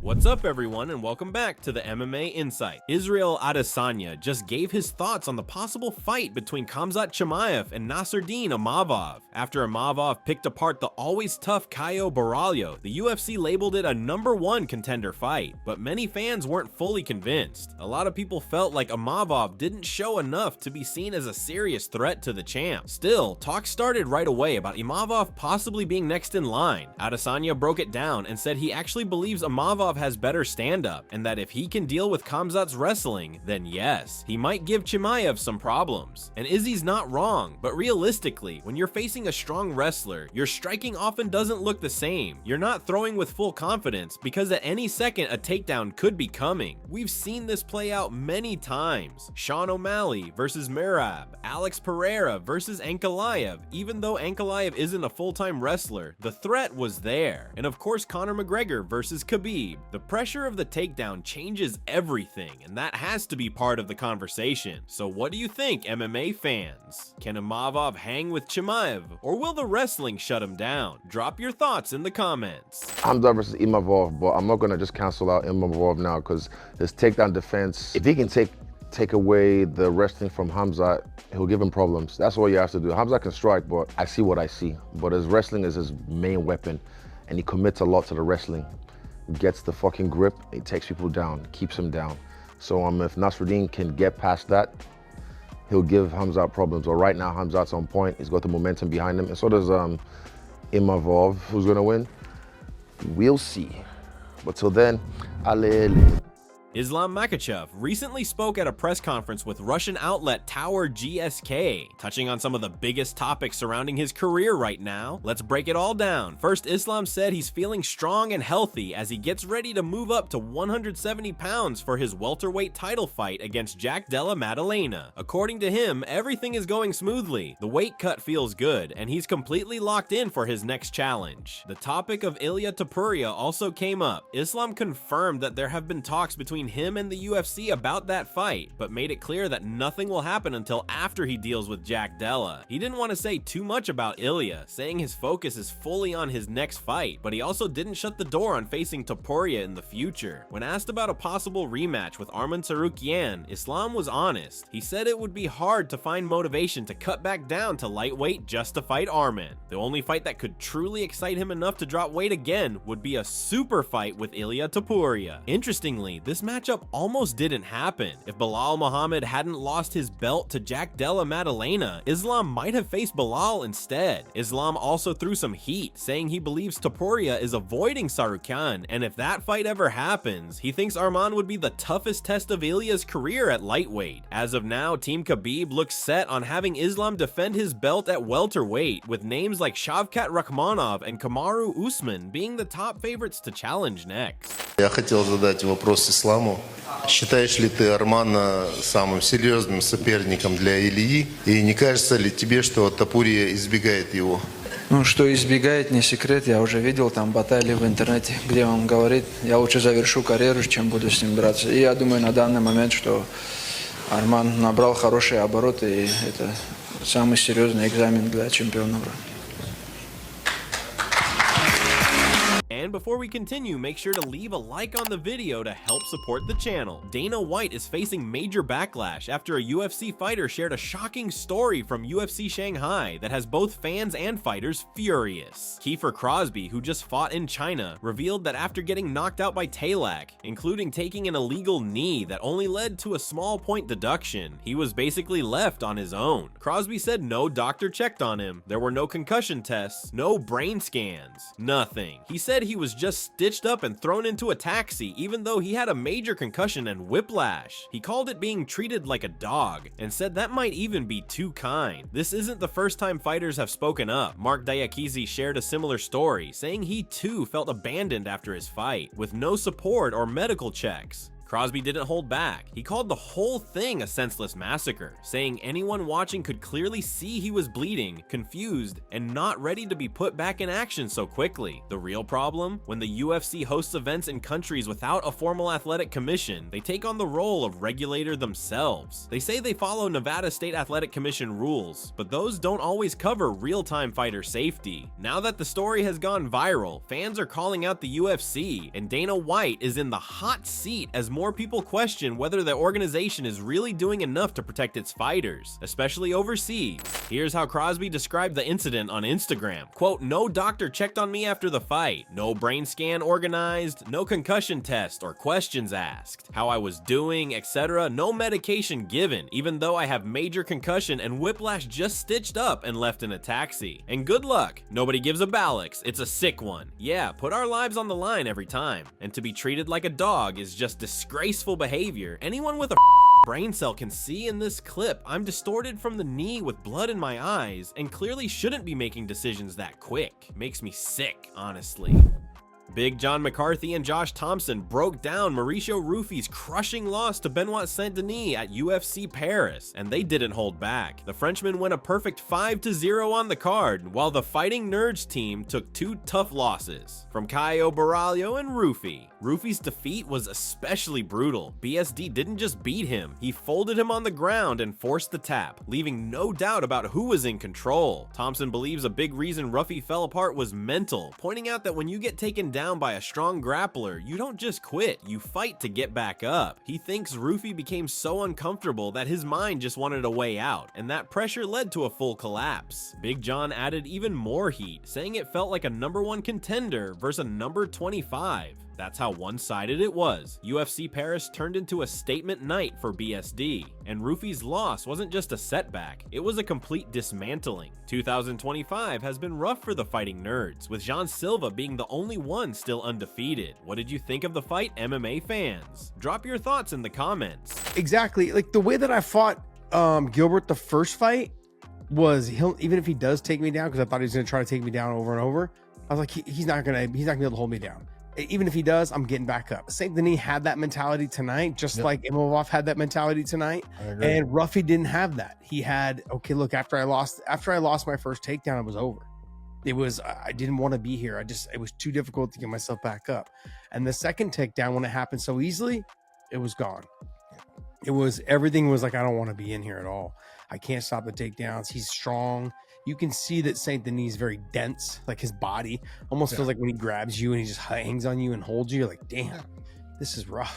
What's up everyone and welcome back to the MMA Insight. Israel Adesanya just gave his thoughts on the possible fight between Khamzat Chimaev and Nassourdine Imavov. After Imavov picked apart the always tough Caio Borralho, the UFC labeled it a #1 contender fight, but many fans weren't fully convinced. A lot of people felt like Imavov didn't show enough to be seen as a serious threat to the champ. Still, talk started right away about Imavov possibly being next in line. Adesanya broke it down and said he actually believes Imavov has better stand-up, and that if he can deal with Khamzat's wrestling, then yes, he might give Chimaev some problems. And Izzy's not wrong, but realistically, when you're facing a strong wrestler, your striking often doesn't look the same. You're not throwing with full confidence because at any second a takedown could be coming. We've seen this play out many times. Sean O'Malley versus Merab, Alex Pereira versus Ankalaev. Even though Ankalaev isn't a full-time wrestler, the threat was there. And of course Conor McGregor versus Khabib. The pressure of the takedown changes everything, and that has to be part of the conversation. So what do you think, MMA fans? Can Imavov hang with Chimaev, or will the wrestling shut him down? Drop your thoughts in the comments. Khamzat versus Imavov, but I'm not gonna just cancel out Imavov now because his takedown defense, if he can take away the wrestling from Khamzat, he'll give him problems. That's all you have to do. Khamzat can strike, but I see what I see. But his wrestling is his main weapon, and he commits a lot to the wrestling. Gets the fucking grip, he takes people down, keeps him down. So if Nassourdine can get past that, he'll give Khamzat problems. But right now, Khamzat's on point. He's got the momentum behind him, and so does Imavov. Who's gonna win? We'll see. But till then, allez. Islam Makhachev recently spoke at a press conference with Russian outlet Tower GSK, touching on some of the biggest topics surrounding his career right now. Let's break it all down. First, Islam said he's feeling strong and healthy as he gets ready to move up to 170 pounds for his welterweight title fight against Jack Della Maddalena. According to him, everything is going smoothly. The weight cut feels good, and he's completely locked in for his next challenge. The topic of Ilia Topuria also came up. Islam confirmed that there have been talks between him and the UFC about that fight, but made it clear that nothing will happen until after he deals with Jack Della. He didn't want to say too much about Ilia, saying his focus is fully on his next fight, but he also didn't shut the door on facing Topuria in the future. When asked about a possible rematch with Arman Tsarukyan, Islam was honest. He said it would be hard to find motivation to cut back down to lightweight just to fight Arman. The only fight that could truly excite him enough to drop weight again would be a super fight with Ilia Topuria. Interestingly, this matchup almost didn't happen. If Belal Muhammad hadn't lost his belt to Jack Della Maddalena, Islam might have faced Belal instead. Islam also threw some heat, saying he believes Topuria is avoiding Tsarukyan, and if that fight ever happens, he thinks Arman would be the toughest test of Ilia's career at lightweight. As of now, Team Khabib looks set on having Islam defend his belt at welterweight, with names like Shavkat Rakhmonov and Kamaru Usman being the top favorites to challenge next. Я хотел задать вопрос Исламу. Считаешь ли ты Армана самым серьезным соперником для Ильи? И не кажется ли тебе, что Топурия избегает его? Ну, что избегает, не секрет. Я уже видел там баталии в интернете, где он говорит, я лучше завершу карьеру, чем буду с ним драться. И я думаю на данный момент, что Арман набрал хорошие обороты, и это самый серьезный экзамен для чемпиона. And before we continue, make sure to leave a like on the video to help support the channel. Dana White is facing major backlash after a UFC fighter shared a shocking story from UFC Shanghai that has both fans and fighters furious. Kiefer Crosby, who just fought in China, revealed that after getting knocked out by Taiyilake, including taking an illegal knee that only led to a small point deduction, he was basically left on his own. Crosby said no doctor checked on him, there were no concussion tests, no brain scans, nothing. He said he was just stitched up and thrown into a taxi even though he had a major concussion and whiplash. He called it being treated like a dog and said that might even be too kind. This isn't the first time fighters have spoken up. Mark Diakiese shared a similar story, saying he too felt abandoned after his fight, with no support or medical checks. Crosby didn't hold back. He called the whole thing a senseless massacre, saying anyone watching could clearly see he was bleeding, confused, and not ready to be put back in action so quickly. The real problem? When the UFC hosts events in countries without a formal athletic commission, they take on the role of regulator themselves. They say they follow Nevada State Athletic Commission rules, but those don't always cover real-time fighter safety. Now that the story has gone viral, fans are calling out the UFC, and Dana White is in the hot seat as more people question whether the organization is really doing enough to protect its fighters, especially overseas. Here's how Crosby described the incident on Instagram. Quote, "No doctor checked on me after the fight. No brain scan organized, no concussion test or questions asked. How I was doing, etc. No medication given, even though I have major concussion and whiplash just stitched up and left in a taxi. And good luck. Nobody gives a ballux. It's a sick one. Yeah, put our lives on the line every time. And to be treated like a dog is just disgraceful behavior. Anyone with a brain cell can see in this clip I'm distorted from the knee with blood in my eyes and clearly shouldn't be making decisions that quick. Makes me sick, honestly." Big John McCarthy and Josh Thompson broke down Mauricio Rufy's crushing loss to Benoit Saint-Denis at UFC Paris, and they didn't hold back. The Frenchman went a perfect 5-0 on the card, while the Fighting Nerds team took 2 tough losses from Caio Borralho and Rufy. Rufy's defeat was especially brutal. BSD didn't just beat him, he folded him on the ground and forced the tap, leaving no doubt about who was in control. Thompson believes a big reason Rufy fell apart was mental, pointing out that when you get taken down by a strong grappler, you don't just quit, you fight to get back up. He thinks Rufy became so uncomfortable that his mind just wanted a way out, and that pressure led to a full collapse. Big John added even more heat, saying it felt like a #1 contender versus a number 25. That's how one-sided it was. UFC Paris turned into a statement night for BSD, and Rufy's loss wasn't just a setback, it was a complete dismantling. 2025 has been rough for the Fighting Nerds, with Jean Silva being the only one still undefeated. What did you think of the fight, MMA fans? Drop your thoughts in the comments. Exactly, like the way that I fought Gilbert the first fight was, even if he does take me down, because I thought he was going to try to take me down over and over, I was like, he's not gonna be able to hold me down. Even if he does, I'm getting back up. Saint-Denis had that mentality tonight, just like Imavov had that mentality tonight. And Rufy didn't have that. He had, okay, look, after I lost my first takedown, it was over. It was, I didn't want to be here. It was too difficult to get myself back up. And the second takedown, when it happened so easily, it was gone. Everything was like, I don't want to be in here at all. I can't stop the takedowns. He's strong. You can see that Saint-Denis is very dense, like his body almost feels like when he grabs you and he just hangs on you and holds you, you're like, damn, this is rough.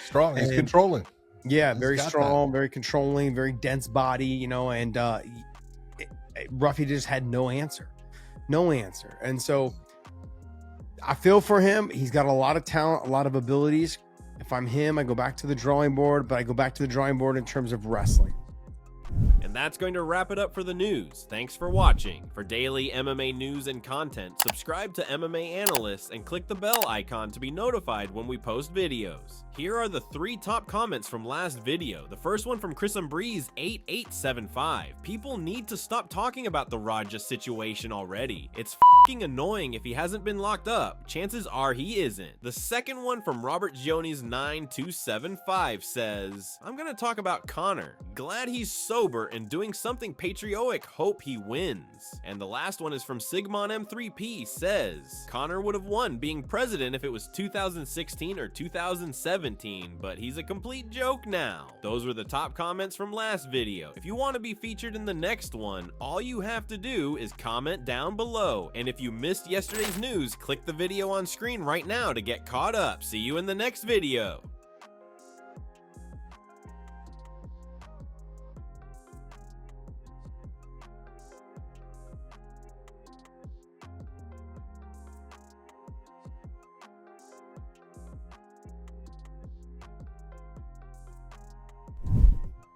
Strong. He's controlling. Yeah, very strong, very controlling, very dense body, you know, and Rufy just had no answer. And so I feel for him. He's got a lot of talent, a lot of abilities. If I'm him, I go back to the drawing board, but I go back to the drawing board in terms of wrestling. And that's going to wrap it up for the news. Thanks for watching. For daily MMA news and content, subscribe to MMA Analysts and click the bell icon to be notified when we post videos. Here are the 3 top comments from last video. The first one from Chris Breeze 8875. People need to stop talking about the Raja situation already. It's f***ing annoying if he hasn't been locked up. Chances are he isn't. The second one from Robert Gionis 9275 says, I'm gonna talk about Conor. Glad he's sober and doing something patriotic, hope he wins. And the last one is from Sigmon M3P, says, Conor would have won being president if it was 2016 or 2017, but he's a complete joke now. Those were the top comments from last video. If you want to be featured in the next one, all you have to do is comment down below. And if you missed yesterday's news, click the video on screen right now to get caught up. See you in the next video.